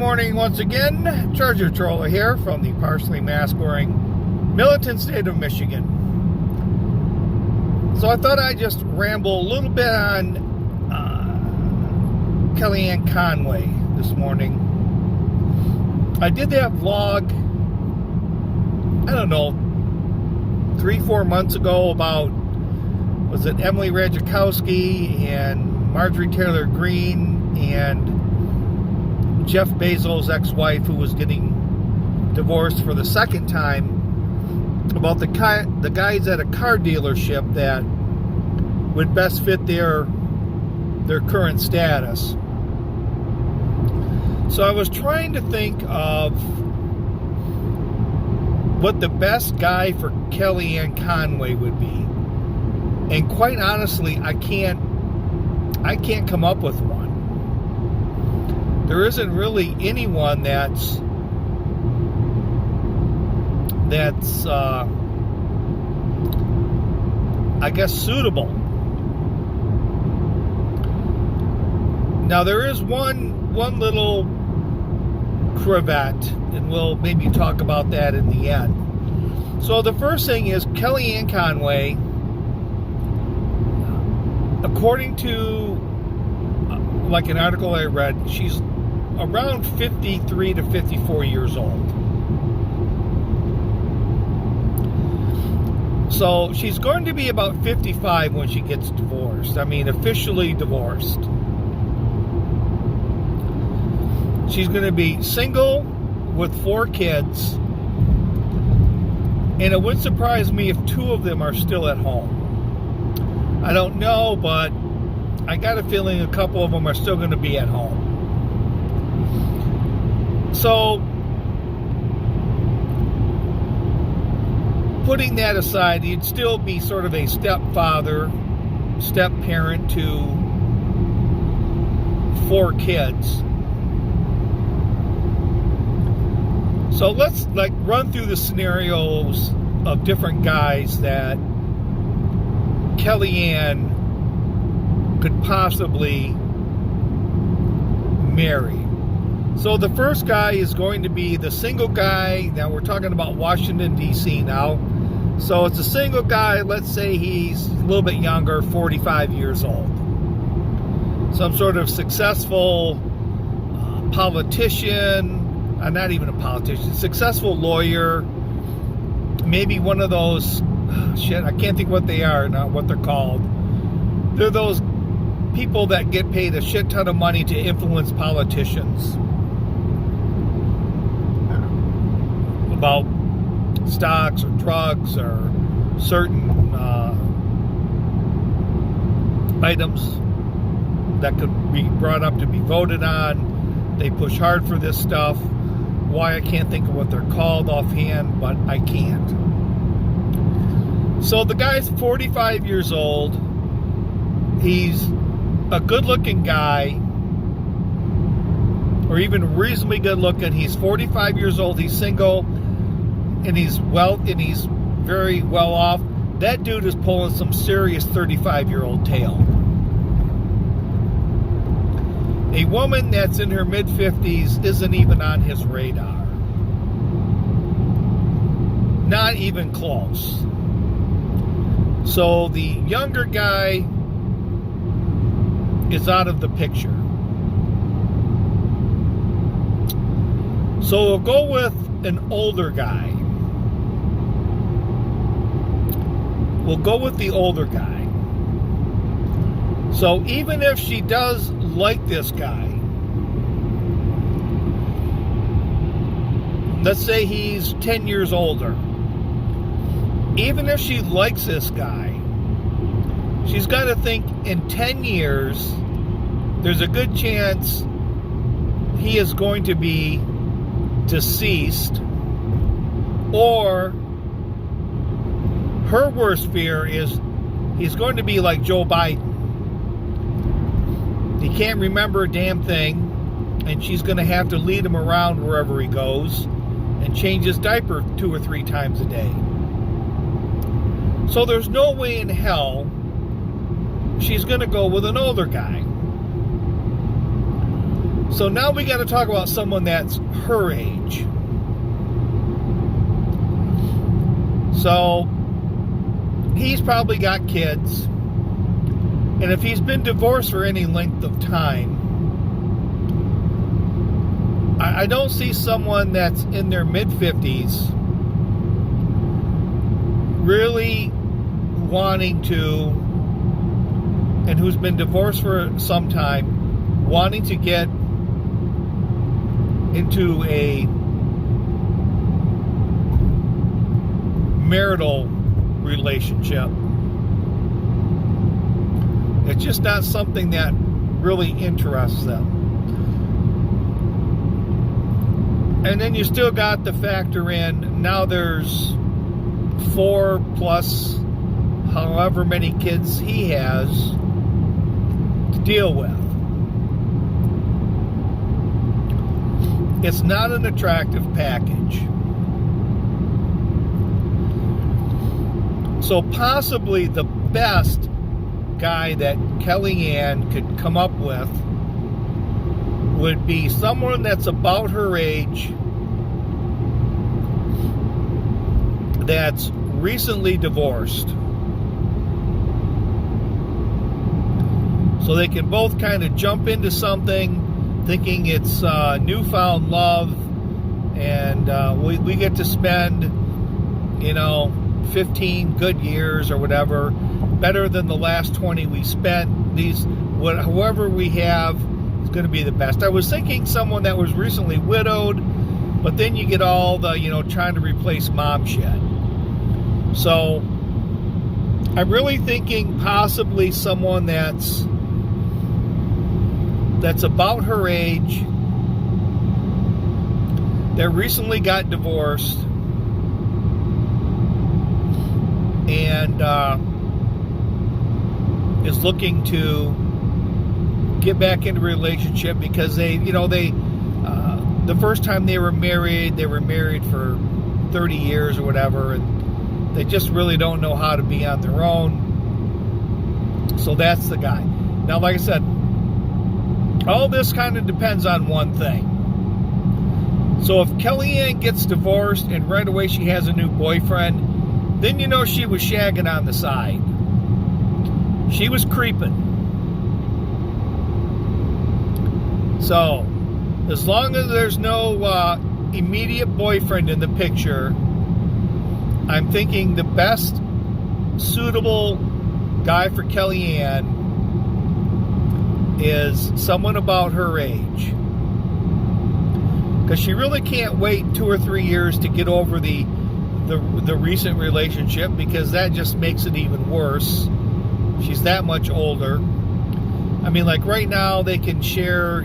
morning once again. Treasure Troller here from the partially mask-wearing militant state of Michigan. So I thought I'd just ramble a little bit on Kellyanne Conway this morning. I did that vlog, I don't know, 3-4 months ago about, was it Emily Ratajkowski and Marjorie Taylor Greene and Jeff Bezos' ex-wife, who was getting divorced for the second time, about the guys at a car dealership that would best fit their current status. So I was trying to think of what the best guy for Kellyanne Conway would be, and quite honestly, I can't come up with one. There isn't really anyone that's I guess suitable. Now there is one little cravat, and we'll maybe talk about that in the end. So the first thing is Kellyanne Conway, according to like an article I read, she's around 53 to 54 years old. So she's going to be about 55 when she gets divorced. I mean, officially divorced. She's going to be single with 4 kids. And it would surprise me if 2 of them are still at home. I don't know, but I got a feeling a couple of them are still going to be at home. So, putting that aside, he'd still be sort of a stepfather, step-parent to 4 kids. So let's run through the scenarios of different guys that Kellyanne could possibly marry. So the first guy is going to be the single guy. Now we're talking about Washington, D.C. now. So it's a single guy. Let's say he's a little bit younger, 45 years old. Some sort of successful politician, not even a politician, successful lawyer. Maybe one of those, I can't think what they are, not what they're called. They're those people that get paid a shit ton of money to influence politicians about stocks or drugs or certain items that could be brought up to be voted on. They push hard for this stuff. Why, I can't think of what they're called offhand, but I can't. So the guy's 45 years old. He's a good-looking guy, or even reasonably good-looking. He's 45 years old. He's single, and he's very well off. That dude is pulling some serious 35-year-old tail. A woman that's in her mid-50s isn't even on his radar. Not even close. So the younger guy is out of the picture. So we'll go with an older guy. We'll go with the older guy. So even if she does like this guy, let's say he's 10 years older. Even if she likes this guy, she's got to think in 10 years, there's a good chance he is going to be deceased, or her worst fear is he's going to be like Joe Biden. He can't remember a damn thing, and she's going to have to lead him around wherever he goes and change his diaper 2 or 3 times a day. So there's no way in hell she's going to go with an older guy. So now we got to talk about someone that's her age. So he's probably got kids. And if he's been divorced for any length of time, I don't see someone that's in their mid-50s really wanting to, and who's been divorced for some time, wanting to get into a marital relationship. It's just not something that really interests them. And then you still got to factor in, now there's 4 plus however many kids he has to deal with. It's not an attractive package. So possibly the best guy that Kellyanne could come up with would be someone that's about her age, that's recently divorced. So they can both kind of jump into something thinking it's newfound love, and we get to spend, 15 good years or whatever, better than the last 20 we spent. However we have is going to be the best. I was thinking someone that was recently widowed, but then you get all the, trying to replace mom shit. So I'm really thinking possibly someone that's about her age, that recently got divorced, and is looking to get back into a relationship because the first time they were married for 30 years or whatever, and they just really don't know how to be on their own. So that's the guy. Now, like I said, all this kind of depends on one thing. So if Kellyanne gets divorced and right away she has a new boyfriend, then she was shagging on the side. She was creeping. So, as long as there's no immediate boyfriend in the picture, I'm thinking the best suitable guy for Kellyanne is someone about her age. Because she really can't wait 2 or 3 years to get over the recent relationship, because that just makes it even worse. She's that much older. I mean, like right now, they can share,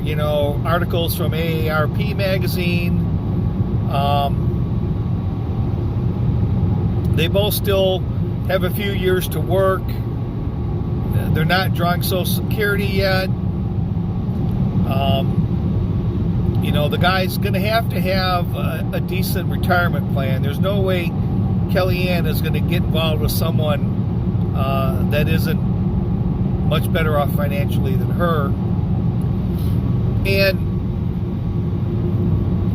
articles from AARP magazine. They both still have a few years to work. They're not drawing Social Security yet. The guy's going to have a decent retirement plan. There's no way Kellyanne is going to get involved with someone that isn't much better off financially than her. And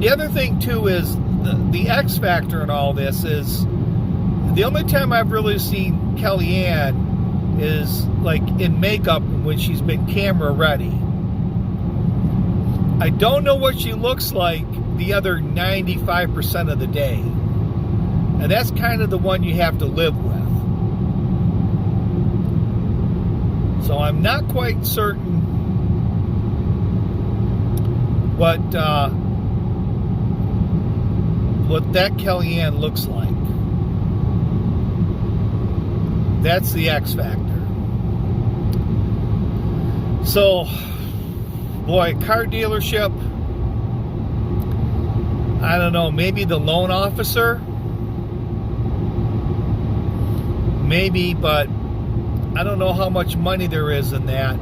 the other thing, too, is the X factor in all this is the only time I've really seen Kellyanne is like in makeup when she's been camera ready. I don't know what she looks like the other 95% of the day. And that's kind of the one you have to live with. So I'm not quite certain what that Kellyanne looks like. That's the X factor. So, boy, car dealership, I don't know, maybe the loan officer? Maybe, but I don't know how much money there is in that.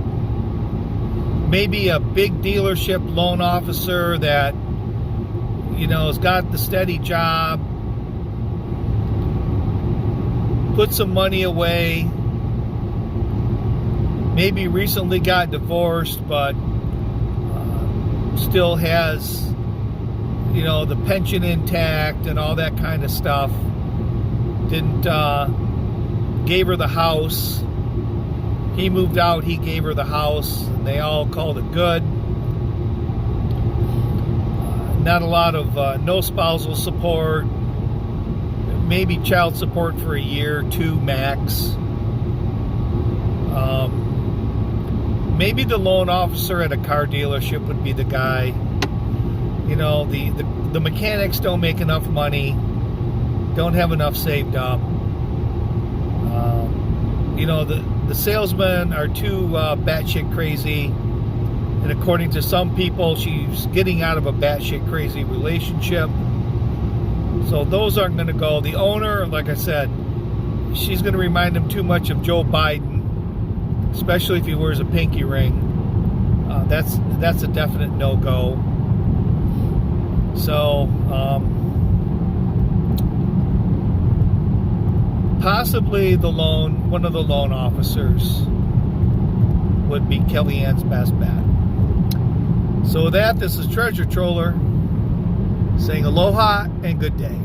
Maybe a big dealership loan officer that, has got the steady job, put some money away, maybe recently got divorced, but still has, the pension intact and all that kind of stuff. Gave her the house. He moved out, he gave her the house, and they all called it good. Not a lot of no spousal support, maybe child support for a year, 2 max. Maybe the loan officer at a car dealership would be the guy. The mechanics don't make enough money, don't have enough saved up. The salesmen are too batshit crazy. And according to some people, she's getting out of a batshit crazy relationship. So those aren't going to go. The owner, like I said, she's going to remind him too much of Joe Biden, especially if he wears a pinky ring. That's a definite no-go. So, possibly one of the loan officers would be Kellyanne's best bet. So with that, this is Treasure Troller saying aloha and good day.